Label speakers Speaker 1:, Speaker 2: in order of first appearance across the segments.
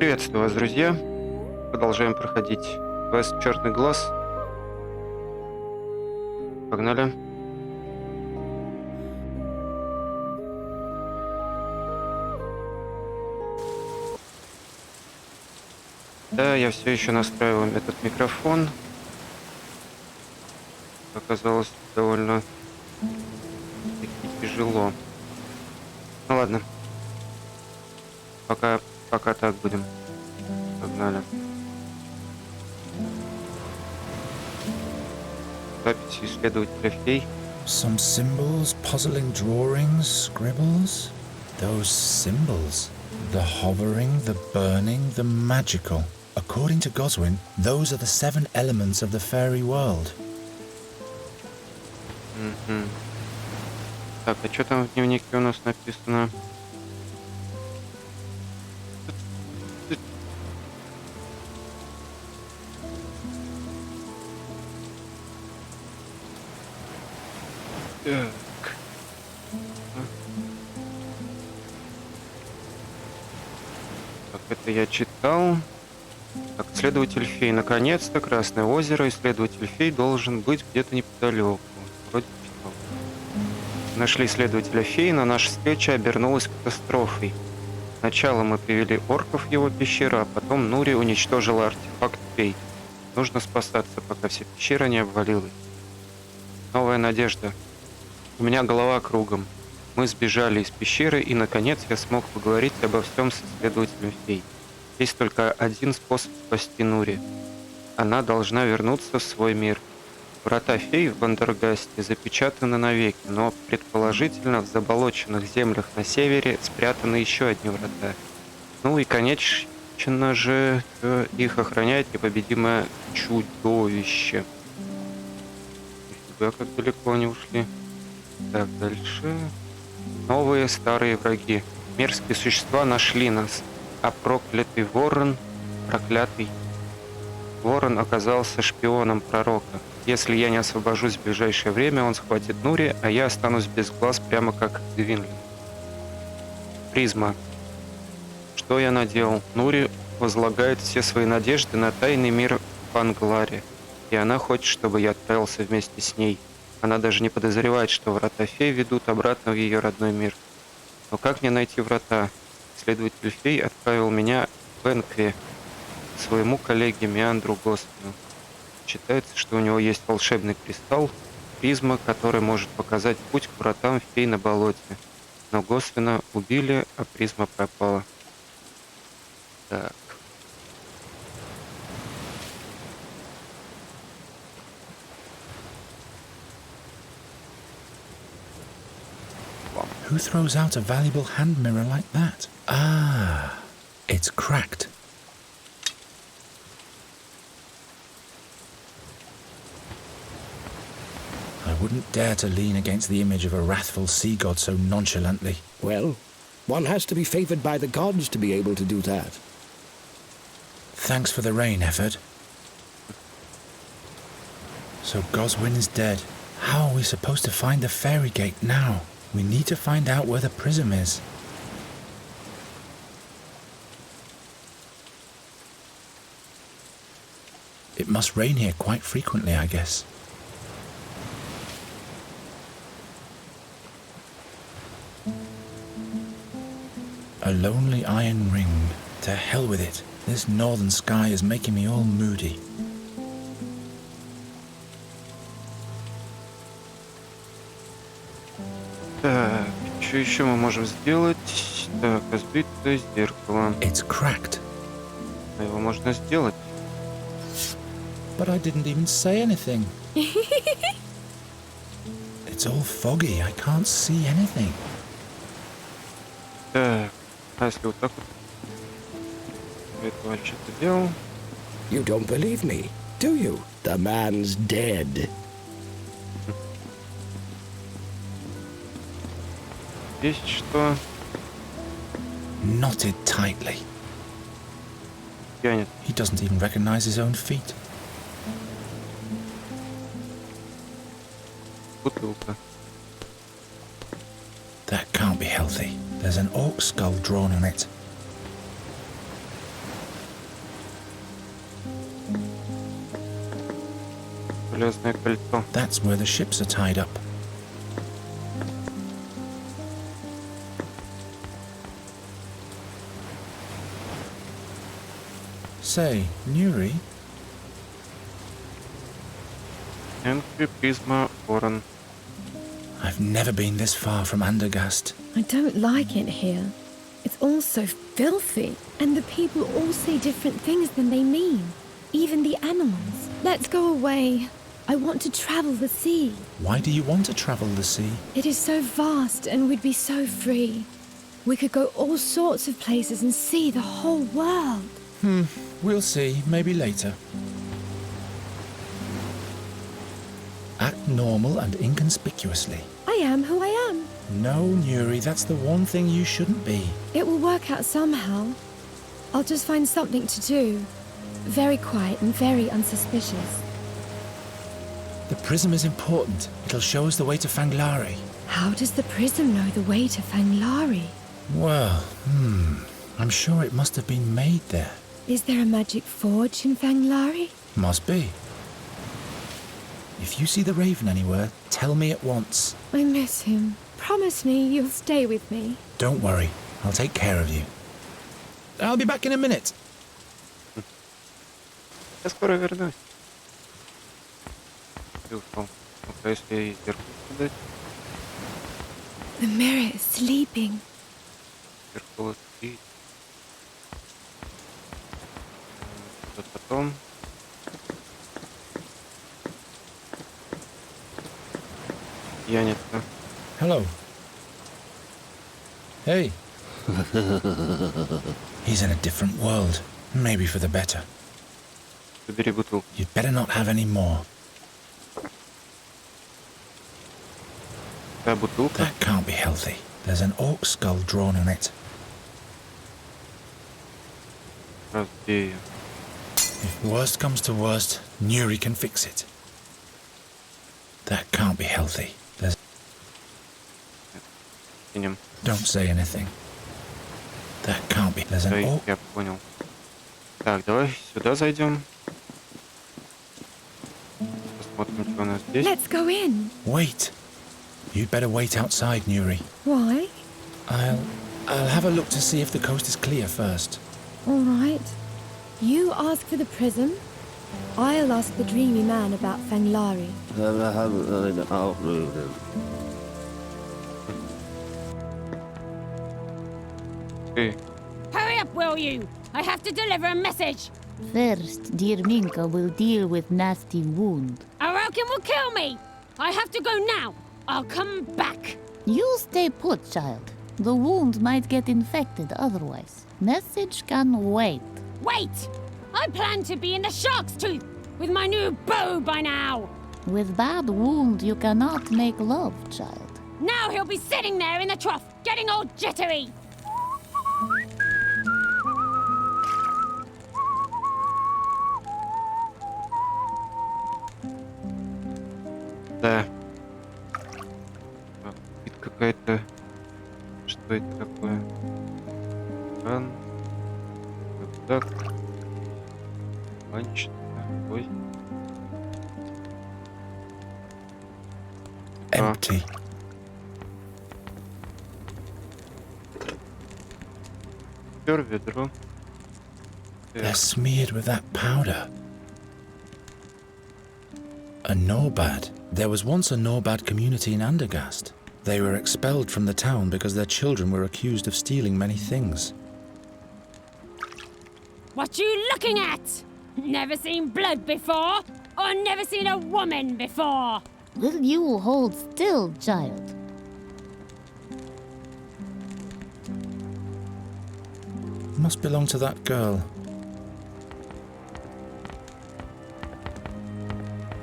Speaker 1: Приветствую вас, друзья. Продолжаем проходить квест «Черный глаз». Погнали. Да, я все еще настраиваю этот микрофон. Оказалось довольно тяжело. Ну ладно. Пока так будем. Погнали. Запись исследователя фей.
Speaker 2: Some symbols, puzzling drawings, scribbles. Those symbols. The hovering, the burning, the magical. According to Goswin, those are the 7 elements of the fairy world.
Speaker 1: Так, а что там в дневнике у нас написано? Так. Так, это я читал. Так, исследователь фей. Наконец-то Красное озеро. Исследователь фей должен быть где-то неподалеку. Вроде читал. Нашли исследователя фей, но наша встреча обернулась катастрофой. Сначала мы привели орков в его пещеру, а потом Нури уничтожила артефакт фей. Нужно спасаться, пока вся пещера не обвалилась. Новая надежда. У меня голова кругом. Мы сбежали из пещеры, и, наконец, я смог поговорить обо всем с исследователем фей. Есть только один способ спасти Нури. Она должна вернуться в свой мир. Врата фей в Вандергасте запечатаны навеки, но, предположительно, в заболоченных землях на севере спрятаны еще одни врата. Ну и, конечно же, их охраняет непобедимое чудовище. Нифига, как далеко они ушли. Так, дальше. Новые старые враги. Мерзкие существа нашли нас, а проклятый ворон оказался шпионом пророка. Если я не освобожусь в ближайшее время, он схватит Нури, а я останусь без глаз, прямо как Гвинлин. Призма. Что я наделал? Нури возлагает все свои надежды на тайный мир в Англаре, и она хочет, чтобы я отправился вместе с ней. Она даже не подозревает, что врата фей ведут обратно в ее родной мир. Но как мне найти врата? Исследователь фей отправил меня в Энкве к своему коллеге Меандру Госвину. Считается, что у него есть волшебный кристалл, призма, который может показать путь к вратам фей на болоте. Но Госвина убили, а призма пропала. Так.
Speaker 2: Who throws out a valuable hand mirror like that? Ah, it's cracked. I wouldn't dare to lean against the image of a wrathful sea god so nonchalantly.
Speaker 3: Well, one has to be favored by the gods to be able to do that.
Speaker 2: Thanks for the rain, Efford. So Goswin is dead. How are we supposed to find the fairy gate now? We need to find out where the prism is. It must rain here quite frequently, I guess. A lonely iron ring. To hell with it. This northern sky is making me all moody.
Speaker 1: Так, что еще мы можем сделать? Так, разбитое зеркало.
Speaker 2: It's cracked.
Speaker 1: А его можно сделать.
Speaker 2: But I didn't even say anything. It's all foggy. I can't see anything.
Speaker 1: Так, а если вот так вот? Я это вообще-то делал.
Speaker 3: You don't believe me, do you? The man's dead.
Speaker 1: Здесь что?
Speaker 2: Knotted tightly.
Speaker 1: Тянет.
Speaker 2: He doesn't even recognize his own feet.
Speaker 1: Бутылка.
Speaker 2: That can't be healthy. There's an orc skull drawn on it.
Speaker 1: Железное кольцо.
Speaker 2: That's where the ships are tied up. Say, Nuri,
Speaker 1: Энтри, призма, ворон.
Speaker 2: I've never been this far from Andergast.
Speaker 4: I don't like it here. It's all so filthy, and the people all say different things than they mean. Even the animals. Let's go away. I want to travel the sea.
Speaker 2: Why do you want to travel the sea?
Speaker 4: It is so vast and we'd be so free. We could go all sorts of places and see the whole world.
Speaker 2: We'll see, maybe later. Act normal and inconspicuously.
Speaker 4: I am who I am.
Speaker 2: No, Nuri, that's the one thing you shouldn't be.
Speaker 4: It will work out somehow. I'll just find something to do. Very quiet and very unsuspicious.
Speaker 2: The prism is important. It'll show us the way to Fanglari.
Speaker 4: How does the prism know the way to Fanglari?
Speaker 2: Well, I'm sure it must have been made there.
Speaker 4: Is there a magic forge in Fanglari?
Speaker 2: Must be. If you see the raven anywhere, tell me at once.
Speaker 4: I miss him. Promise me you'll stay with me.
Speaker 2: Don't worry, I'll take care of you. I'll be back in a minute.
Speaker 1: Я скоро вернусь. Ты ушел. Ну-ка, если зеркало дать,
Speaker 4: The mirror is sleeping.
Speaker 1: зеркало спит. Что потом? Я нет.
Speaker 2: Hello. Hey. He's in a different world. Maybe for the better.
Speaker 1: Забери бутылку.
Speaker 2: You'd better not have any more.
Speaker 1: Какая бутылка?
Speaker 2: That can't be healthy. There's an orc skull drawn on it.
Speaker 1: Разбей ее.
Speaker 2: If worst comes to worst, Nuri can fix it. That can't be healthy. There's...
Speaker 1: Кинем.
Speaker 2: Don't say anything. That can't be. There's an
Speaker 1: Ой,
Speaker 2: orc...
Speaker 1: я понял. Так, давай сюда зайдем. Посмотрим, что у нас здесь.
Speaker 4: Let's go in.
Speaker 2: Wait. You'd better wait outside, Nuri.
Speaker 4: Why?
Speaker 2: I'll have a look to see if the coast is clear first.
Speaker 4: All right. You ask for the prism. I'll ask the dreamy man about Fanglari.
Speaker 1: Ты.
Speaker 5: Hurry up, will you? I have to deliver a message.
Speaker 6: First, dear Minka will deal with nasty wound.
Speaker 5: Arokin will kill me. I have to go now. I'll come back.
Speaker 6: You stay put, child. The wound might get infected otherwise. Message can wait.
Speaker 5: Wait! I plan to be in the shark's tooth with my new bow by now.
Speaker 6: With bad wound, you cannot make love, child.
Speaker 5: Now he'll be sitting there in the trough, getting all jittery.
Speaker 1: Да. Вид какая-то. Что это такое? Ран. Так. Мачта. Ой.
Speaker 2: Empty.
Speaker 1: Пёр ведро.
Speaker 2: They're smeared with that powder. A Norbad. There was once a Norbad community in Andergast. They were expelled from the town because their children were accused of stealing many things.
Speaker 5: What you looking at? Never seen blood before? Or never seen a woman before?
Speaker 6: Will you hold still, child?
Speaker 2: Must belong to that girl.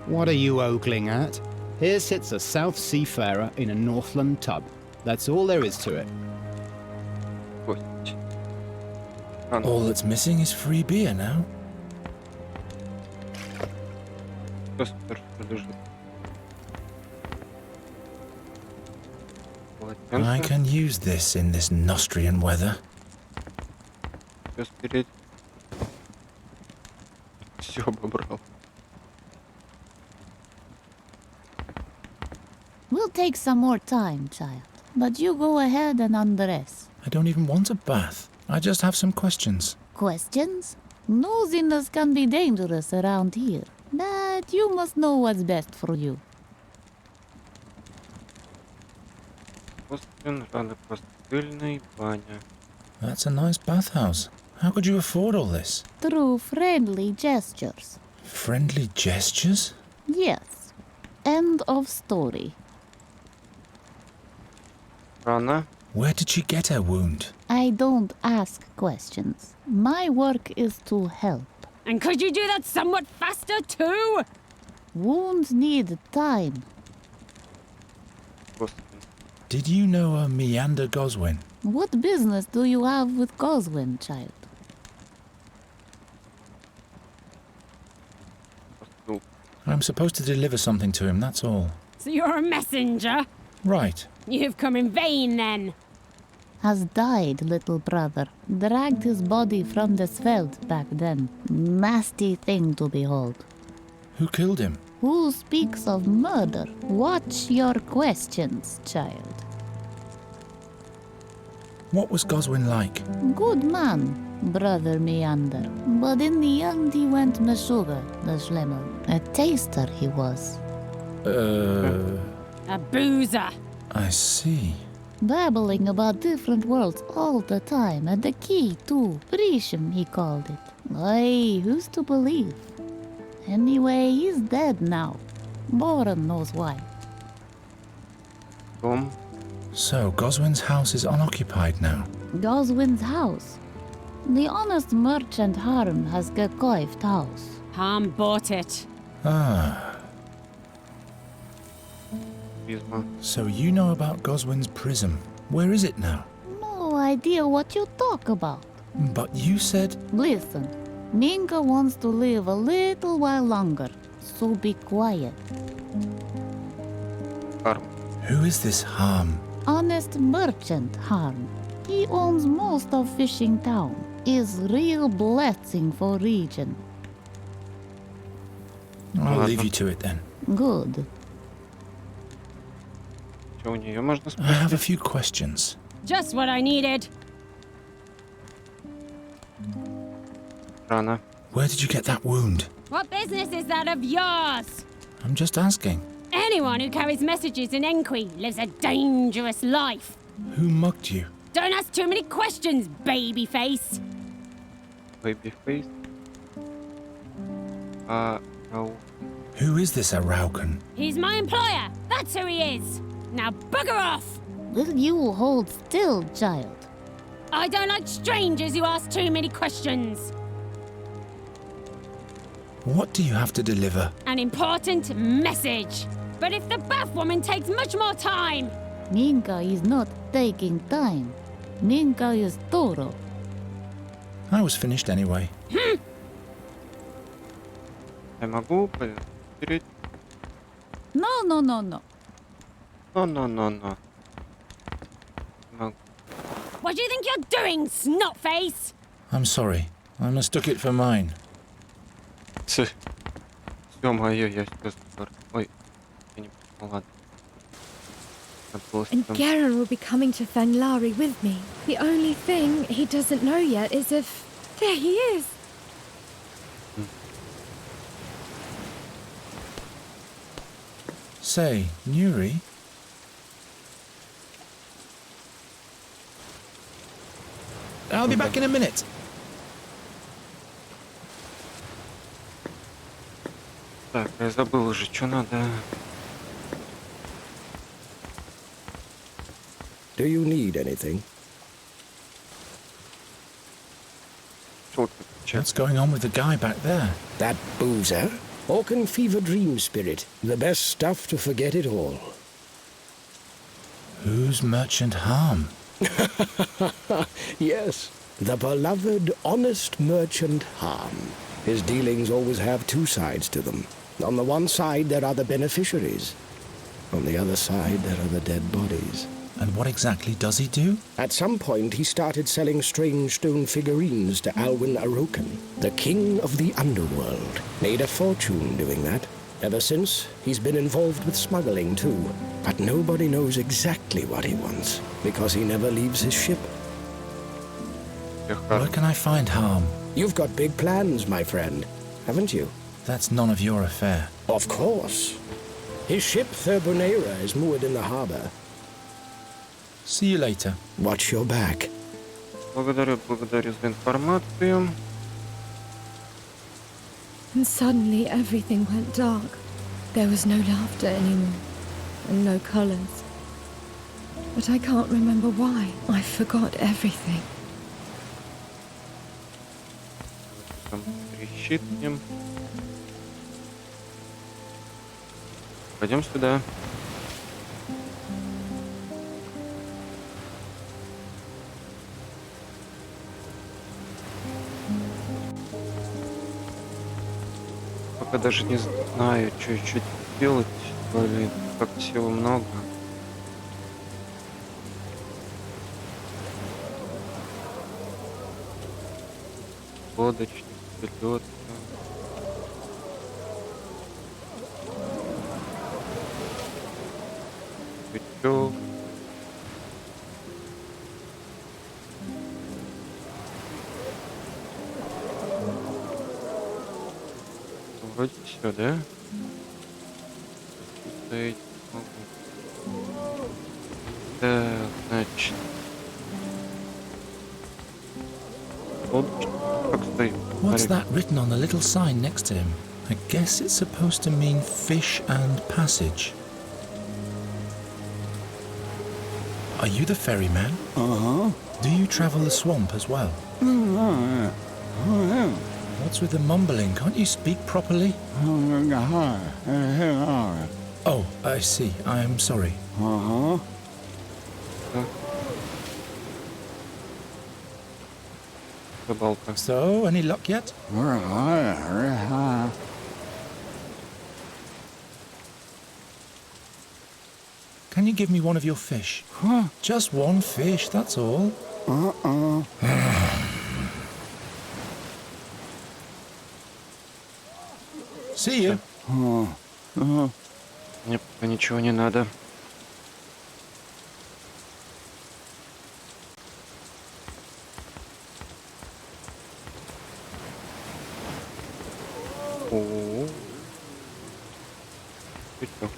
Speaker 7: What are you ogling at? Here sits a South Seafarer in a Northland tub. That's all there is to it.
Speaker 1: Кость.
Speaker 2: All that's missing is free beer now.
Speaker 1: Супер, что лежит.
Speaker 2: I
Speaker 1: Полотенце.
Speaker 2: can use this in this Nostrian weather.
Speaker 1: Всё спереть. Все обобрал.
Speaker 6: I'll take some more time, child. But you go ahead and undress.
Speaker 2: I don't even want a bath. I just have some questions.
Speaker 6: Questions? Nosiness can be dangerous around here. But you must know what's best for you.
Speaker 1: Костюм, раны постельный, баня.
Speaker 2: That's a nice bathhouse. How could you afford all this?
Speaker 6: Through friendly gestures.
Speaker 2: Friendly gestures?
Speaker 6: Yes. End of story.
Speaker 1: Рана.
Speaker 2: Where did she get her wound?
Speaker 6: I don't ask questions. My work is to help.
Speaker 5: And could you do that somewhat faster too?
Speaker 6: Wounds need time.
Speaker 1: Господи.
Speaker 2: Did you know a Meander Goswin?
Speaker 6: What business do you have with Goswin, child?
Speaker 1: Поступ.
Speaker 2: I'm supposed to deliver something to him, that's all.
Speaker 5: So you're a messenger?
Speaker 2: Right.
Speaker 5: You've come in vain then.
Speaker 6: Has died, little brother. Dragged his body from the Sveld back then. Nasty thing to behold.
Speaker 2: Who killed him?
Speaker 6: Who speaks of murder? Watch your questions, child.
Speaker 2: What was Goswin like?
Speaker 6: Good man, brother Meander. But in the end he went meshuggah, the schlemmer. A taster he was.
Speaker 5: A boozer.
Speaker 2: I see.
Speaker 6: Babbling about different worlds all the time, and the key too. Brisham, he called it. Aye, who's to believe? Anyway, he's dead now. Boren knows why.
Speaker 1: Дом.
Speaker 2: So, Goswin's house is unoccupied now.
Speaker 6: Goswin's house. The honest merchant Harm has gekoived house.
Speaker 5: Harm bought it.
Speaker 2: Ah,
Speaker 1: Призма.
Speaker 2: so you know about Goswin's prism. Where is it now?
Speaker 6: No idea what you talk about.
Speaker 2: But you said...
Speaker 6: Listen, Minka wants to live a little while longer, so be quiet.
Speaker 1: Харм.
Speaker 2: Who is this Harm?
Speaker 6: Honest merchant Harm. He owns most of Fishing Town. Is real blessing for region.
Speaker 2: I'll leave you to it then.
Speaker 6: Good.
Speaker 1: Что у нее можно
Speaker 2: I have a
Speaker 1: спросить?
Speaker 2: few questions.
Speaker 5: Just what I needed.
Speaker 1: Рана.
Speaker 2: Where did you get that wound?
Speaker 5: What business is that of yours?
Speaker 2: I'm just asking.
Speaker 5: Anyone who carries messages in Enqui lives a dangerous life.
Speaker 2: Who mugged you?
Speaker 5: Don't ask too many questions, babyface.
Speaker 1: Babyface. No.
Speaker 2: Who is this Araucan?
Speaker 5: He's my employer. That's who he is. Now bugger off.
Speaker 6: Will you hold still, child?
Speaker 5: I don't like strangers who ask too many questions.
Speaker 2: What do you have to deliver?
Speaker 5: An important message. But if the bath woman takes much more time...
Speaker 6: Minka is not taking time. Minka is thorough.
Speaker 2: I was finished anyway.
Speaker 1: Я могу проверить?
Speaker 6: No.
Speaker 1: Но. Могу.
Speaker 5: What do you think you're doing, snotface?
Speaker 2: I'm sorry. I mistook it for mine.
Speaker 1: Все моё, я сейчас... Ой, я не... Ну ладно. Надо было
Speaker 4: And
Speaker 1: там-
Speaker 4: Garen will be coming to Fenlari with me. The only thing he doesn't know yet is if... There he is!
Speaker 2: Say, Nuri? I'll be back in a minute.
Speaker 1: Так, я забыл уже, что надо.
Speaker 3: Do you need anything?
Speaker 1: Шел сейчас.
Speaker 2: What's going on with the guy back there?
Speaker 3: That boozer? Orcan fever dream spirit. The best stuff to forget it all.
Speaker 2: Who's Merchant Harm?
Speaker 3: Yes, the beloved, honest merchant Harm. His dealings always have two sides to them. On the one side, there are the beneficiaries. On the other side, there are the dead bodies.
Speaker 2: And what exactly does he do?
Speaker 3: At some point, he started selling strange stone figurines to Alwyn Arokan, the king of the underworld. Made a fortune doing that. Ever since, he's been involved with smuggling too. But nobody knows exactly what he wants, because he never leaves his ship.
Speaker 2: Where can I find harm?
Speaker 3: You've got big plans, my friend, haven't you?
Speaker 2: That's none of your affair.
Speaker 3: Of course. His ship, Thurbunera, is moored in the harbor.
Speaker 2: See you later.
Speaker 3: Watch your back.
Speaker 1: Благодарю за информацию.
Speaker 4: And suddenly everything went dark. There was no laughter anymore, and no colors. But I can't remember why. I forgot everything.
Speaker 1: Там пересчитываем. Пойдем сюда. Пока даже не знаю, что еще делать. Блин, как всего много. Лодочник, лед. Крючок. Вроде все, да? Стоять могу. Так, значит. Лодочник. Как стоит?
Speaker 2: What's
Speaker 1: Смотри.
Speaker 2: that written on the little sign next to him? I guess it's supposed to mean fish and passage. Are you the ferryman?
Speaker 7: Uh-huh.
Speaker 2: Do you travel the swamp as well? What's with the mumbling? Can't you speak properly? Oh, I see. I am sorry.
Speaker 7: Uh-huh.
Speaker 1: Рыбалка.
Speaker 2: So, any luck yet? Can you give me one of your fish? Just one fish, that's all. See you.
Speaker 1: Мне пока ничего не надо. О. Ты чё?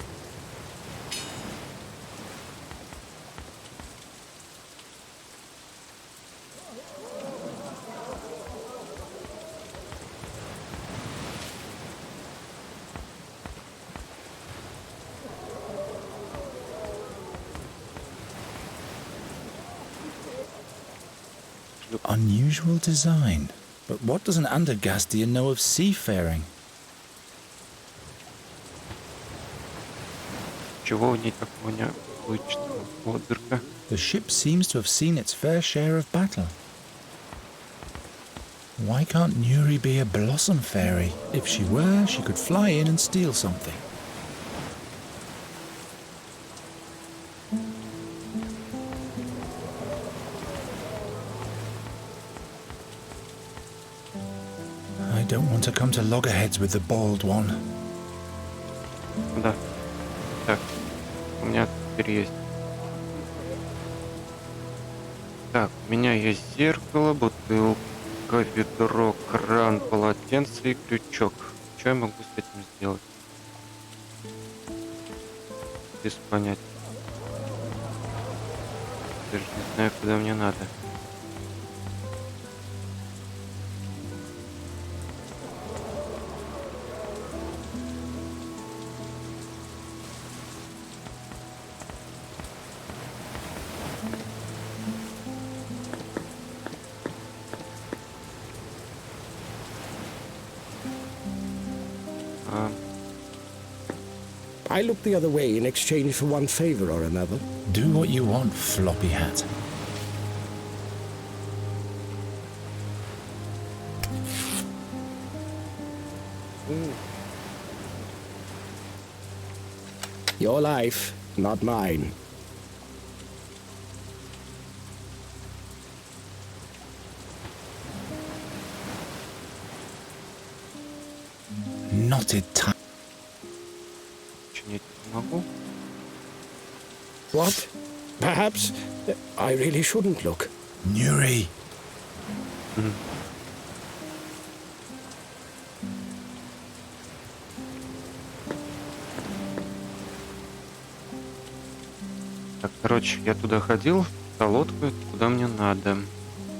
Speaker 2: Unusual design. But what does an Andergastian know of seafaring?
Speaker 1: Чего в ней такого необычного? О, дырка.
Speaker 2: The ship seems to have seen its fair share of battle. Why can't Nuri be a blossom fairy? If she were, she could fly in and steal something. I don't want to come to loggerheads with the bald one.
Speaker 1: Да. Так. У меня теперь есть. Так, у меня есть зеркало, бутылка, ведро, кран, полотенце и крючок. Что я могу с этим сделать? Без понятия. Даже не знаю, куда мне надо.
Speaker 3: I look the other way in exchange for one favor or another.
Speaker 2: Do what you want, floppy hat.
Speaker 3: Your life, not mine.
Speaker 2: Knotted tie.
Speaker 1: Могу?
Speaker 3: What? Perhaps I really shouldn't look.
Speaker 2: Nuri.
Speaker 1: Так, короче, я туда ходил, за лодку, куда мне надо.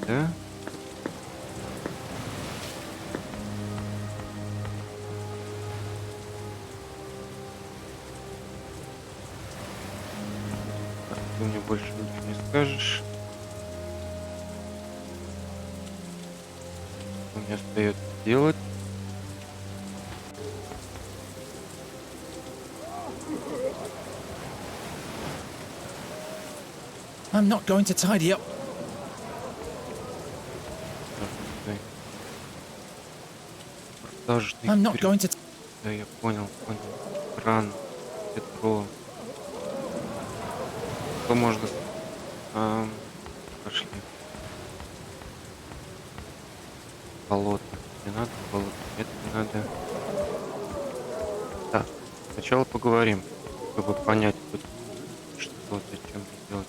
Speaker 1: Да? Так, ты мне больше ничего не скажешь. Что мне остается делать?
Speaker 2: I'm not going to tidy up.
Speaker 1: Продажный
Speaker 2: I'm not going to.
Speaker 1: Да, я понял. Кран, ведро. Что можно... Пошли. Болото. Не надо болото. Это не надо. Так, сначала поговорим, чтобы понять, что, зачем делать.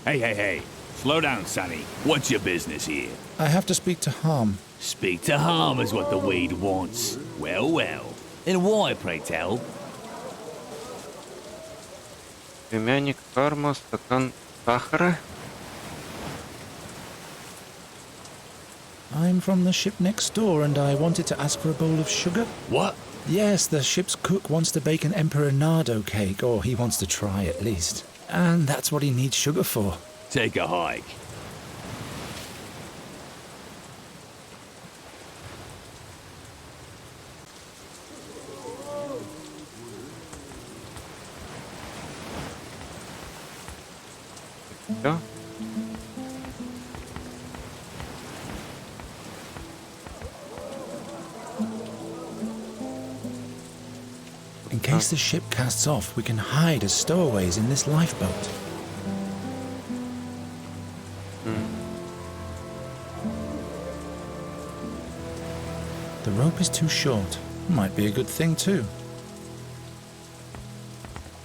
Speaker 8: Hey. Slow down, Sonny. What's your business here?
Speaker 2: I have to speak to Harm.
Speaker 8: Speak to harm is what the weed wants. Well. And why, pray tell?
Speaker 1: Племянник Харма, стакан сахара.
Speaker 2: I'm from the ship next door and I wanted to ask for a bowl of sugar.
Speaker 8: What?
Speaker 2: Yes, the ship's cook wants to bake an Emperor Nardo cake, or he wants to try at least. And that's what he needs sugar for.
Speaker 8: Take a hike.
Speaker 1: Все.
Speaker 2: In case the ship casts off, we can hide as stowaways in this lifeboat. The rope is too short. Might be a good thing too.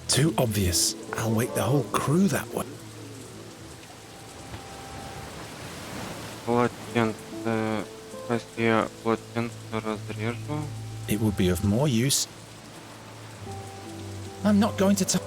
Speaker 2: Too obvious. I'll wake the whole crew that way.
Speaker 1: Полотенце. Если я полотенце разрежу.
Speaker 2: It would be of more use. I'm not going to.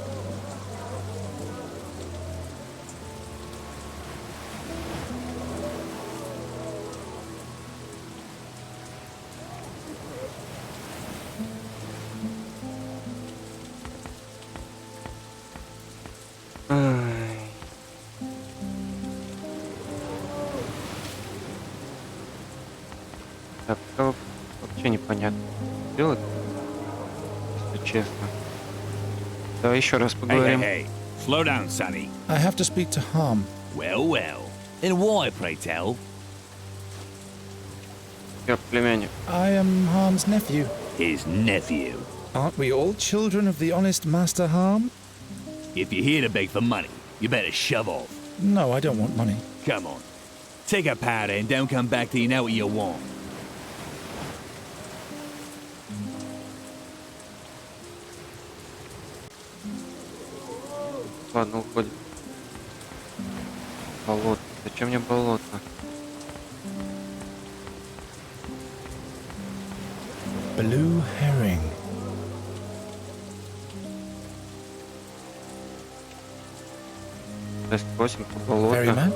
Speaker 1: Ай. Так, вообще непонятно, что делать, если честно. Давай еще раз поговорим.
Speaker 8: Hey. Slow down, Sonny.
Speaker 2: I have to speak to Harm.
Speaker 8: Well. And why, pray tell?
Speaker 1: Я племянник.
Speaker 2: I am Harm's nephew.
Speaker 8: His nephew.
Speaker 2: Aren't we all children of the honest Master Harm?
Speaker 8: If you're here to beg for money, you better shove off.
Speaker 2: No, I don't want money.
Speaker 8: Come on. Take a powder and don't come back till you know what you want.
Speaker 1: Ладно, уходим. Болото. Зачем мне болото?
Speaker 2: Blue herring.
Speaker 1: Тест 8 по болото.
Speaker 2: Ferryman,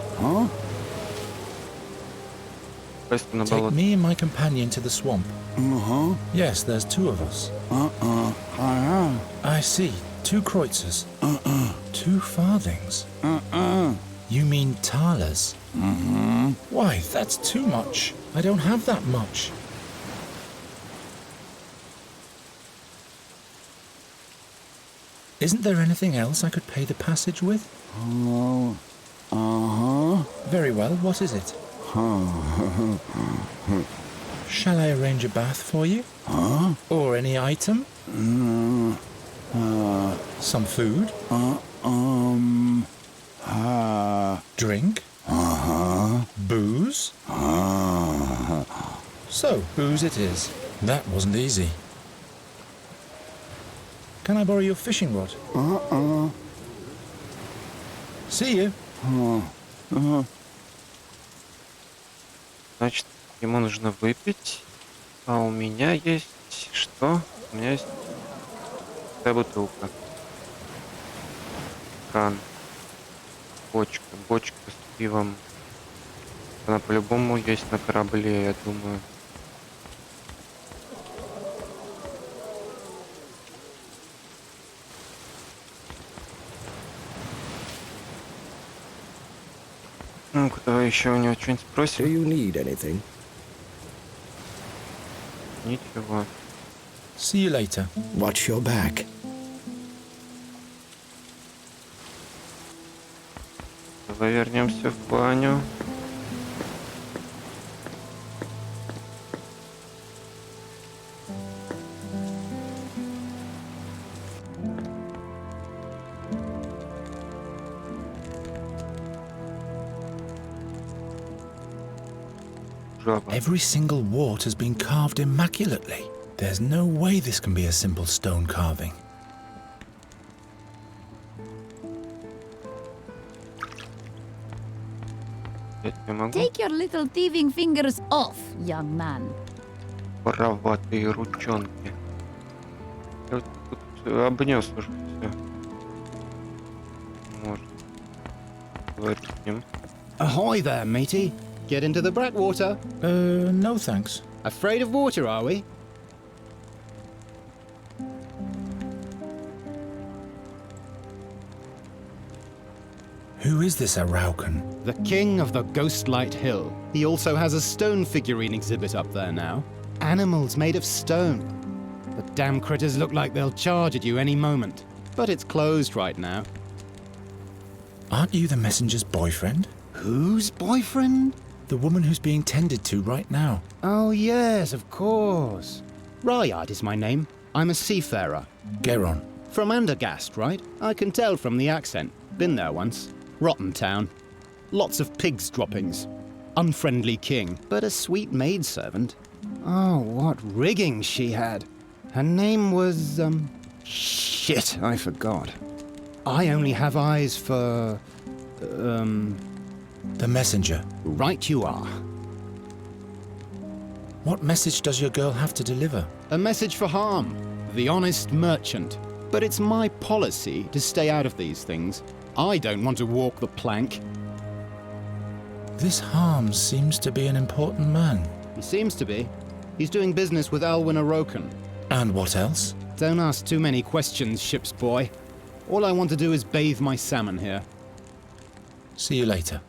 Speaker 1: Тест на
Speaker 2: take
Speaker 1: болото.
Speaker 2: me and my companion to the swamp. Yes, there's two of us. I see. 2 kreutzers. 2 farthings. You mean thalers? Why, that's too much. I don't have that much. Isn't there anything else I could pay the passage with? Very well, what is it? Shall I arrange a bath for you? Or any item? Some food? Drink? Booze? So, booze it is. That wasn't easy. Can I borrow your fishing rod? See you.
Speaker 1: Значит, ему нужно выпить. А у меня есть что? У меня есть такая бутылка. Кран. Бочка. Бочка с пивом. Она по-любому есть на корабле, я думаю. Ну-ка, давай еще у него что-нибудь
Speaker 3: Do
Speaker 1: спросим.
Speaker 3: you need anything?
Speaker 1: Ничего.
Speaker 2: See you later.
Speaker 3: Watch your back.
Speaker 1: Давай вернемся в баню. Жаба.
Speaker 2: Every single wart has been carved immaculately. There's no way this can be a simple stone carving.
Speaker 1: Я не могу.
Speaker 6: Take your little thieving fingers off, young man.
Speaker 1: Вороватые ручонки. Я вот тут обнес уже все. Может. Говорить с ним.
Speaker 7: Ahoy there, matey. Get into the Blackwater.
Speaker 2: No thanks.
Speaker 7: Afraid of water, are we?
Speaker 2: Who is this Araucan?
Speaker 7: The king of the Ghostlight Hill. He also has a stone figurine exhibit up there now. Animals made of stone. The damn critters look like they'll charge at you any moment. But it's closed right now.
Speaker 2: Aren't you the messenger's boyfriend?
Speaker 7: Whose boyfriend?
Speaker 2: The woman who's being tended to right now.
Speaker 7: Oh, yes, of course. Ryard is my name. I'm a seafarer.
Speaker 2: Geron.
Speaker 7: From Andergast, right? I can tell from the accent. Been there once. Rotten town. Lots of pigs' droppings. Unfriendly king, but a sweet maidservant. Oh, what rigging she had. Her name was, Shit, I forgot. I only have eyes for...
Speaker 2: The messenger.
Speaker 7: Right you are.
Speaker 2: What message does your girl have to deliver?
Speaker 7: A message for harm. The honest merchant. But it's my policy to stay out of these things. I don't want to walk the plank.
Speaker 2: This Harm seems to be an important man.
Speaker 7: He seems to be. He's doing business with Alwyn Aroken.
Speaker 2: And what else?
Speaker 7: Don't ask too many questions, ship's boy. All I want to do is bathe my salmon here.
Speaker 2: See you later.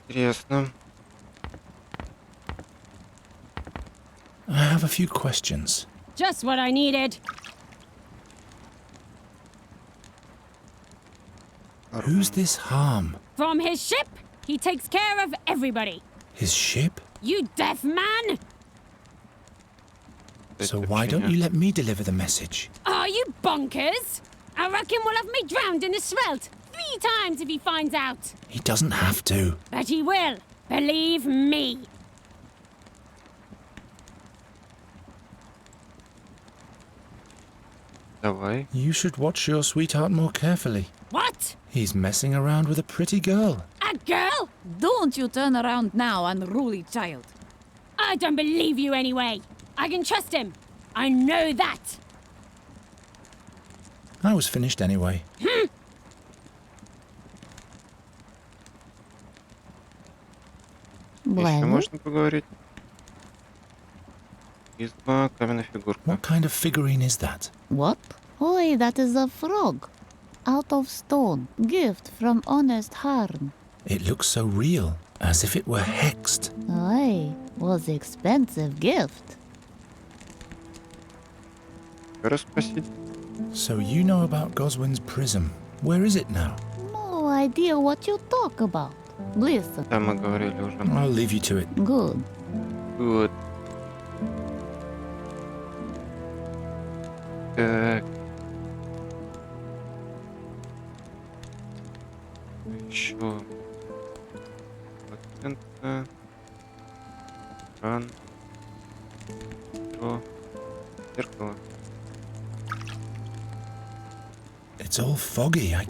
Speaker 1: Интересно.
Speaker 2: I have a few questions.
Speaker 5: Just what I needed.
Speaker 2: Who's this Harm?
Speaker 5: From his ship, he takes care of everybody.
Speaker 2: His ship?
Speaker 5: You deaf man!
Speaker 2: So why don't you let me deliver the message?
Speaker 5: Are you bonkers? I reckon we'll have me drowned in the Svelte 3 times if he finds out.
Speaker 2: He doesn't have to.
Speaker 5: But he will. Believe me.
Speaker 1: Давай.
Speaker 2: You should watch your sweetheart more carefully.
Speaker 5: What?
Speaker 2: He's messing around with a pretty girl.
Speaker 5: A girl?
Speaker 6: Don't you turn around now, unruly child.
Speaker 5: I don't believe you anyway. I can trust him. I know that.
Speaker 2: I was finished anyway.
Speaker 1: Еще
Speaker 6: Well,
Speaker 1: можно поговорить? Изба, каменная фигурка.
Speaker 2: What kind of figurine is that?
Speaker 6: what? Oi, that is a frog. Out of stone. Gift from honest Harm.
Speaker 2: It looks so real, as if it were hexed.
Speaker 6: Oi, was expensive gift.
Speaker 1: Еще раз спросить?
Speaker 2: So you know about Goswin's prism. Where is it now?
Speaker 6: No idea what you talk about. Listen,
Speaker 1: Да, мы говорили уже.
Speaker 2: I'll leave you to it.
Speaker 6: good.
Speaker 1: Вот. Так. Еще. Патента. Ран. Зеркало.
Speaker 2: It's all foggy.
Speaker 1: Что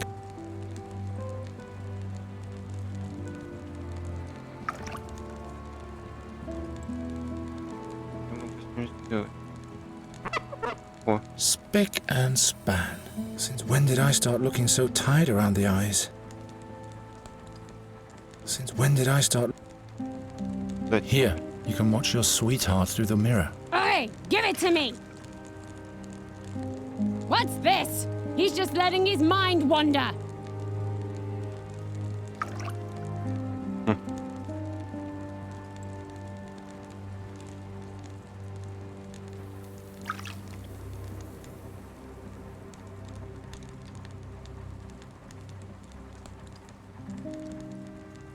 Speaker 1: могу с ним сделать? О,
Speaker 2: Spick and span. Since when did I start looking so tired around the eyes? Since when did I start...
Speaker 1: дать.
Speaker 2: Here, you can watch your sweetheart through the mirror.
Speaker 5: Oi, give it to me! What's this? He's just letting his mind wander.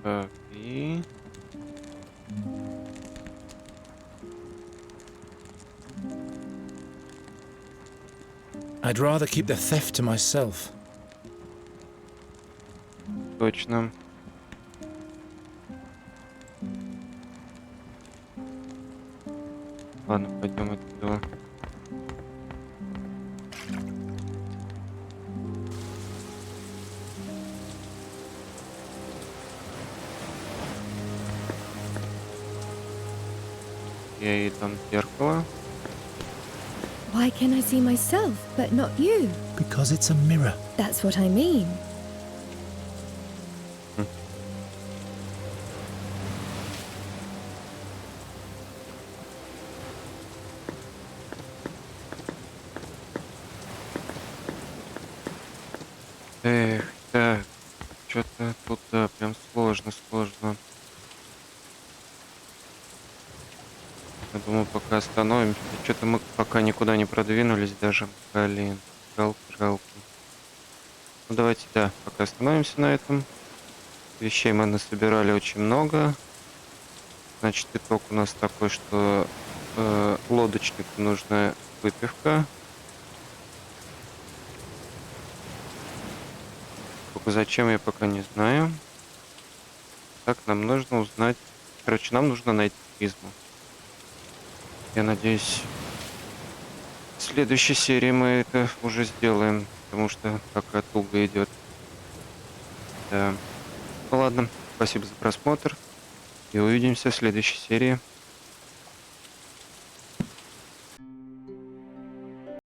Speaker 1: Так, и...
Speaker 2: I'd rather keep the theft to myself.
Speaker 1: Точно. Ладно, пойдем отсюда. Я ей дам зеркало.
Speaker 4: Why can I see myself, but not you?
Speaker 2: Because it's a mirror.
Speaker 4: That's what I mean.
Speaker 1: Эх, так. Что-то тут, да, прям сложно. Я думаю, пока остановимся. Что-то мы пока никуда не продвинулись даже. Блин, жалко. Ну давайте, да, пока остановимся на этом. Вещей мы насобирали очень много. Значит, итог у нас такой, что лодочнику нужна выпивка. Только зачем, я пока не знаю. Так, нам нужно узнать... Короче, нам нужно найти призму. Я надеюсь, в следующей серии мы это уже сделаем, потому что пока туго идет. Да. Ну ладно, спасибо за просмотр и увидимся в следующей серии.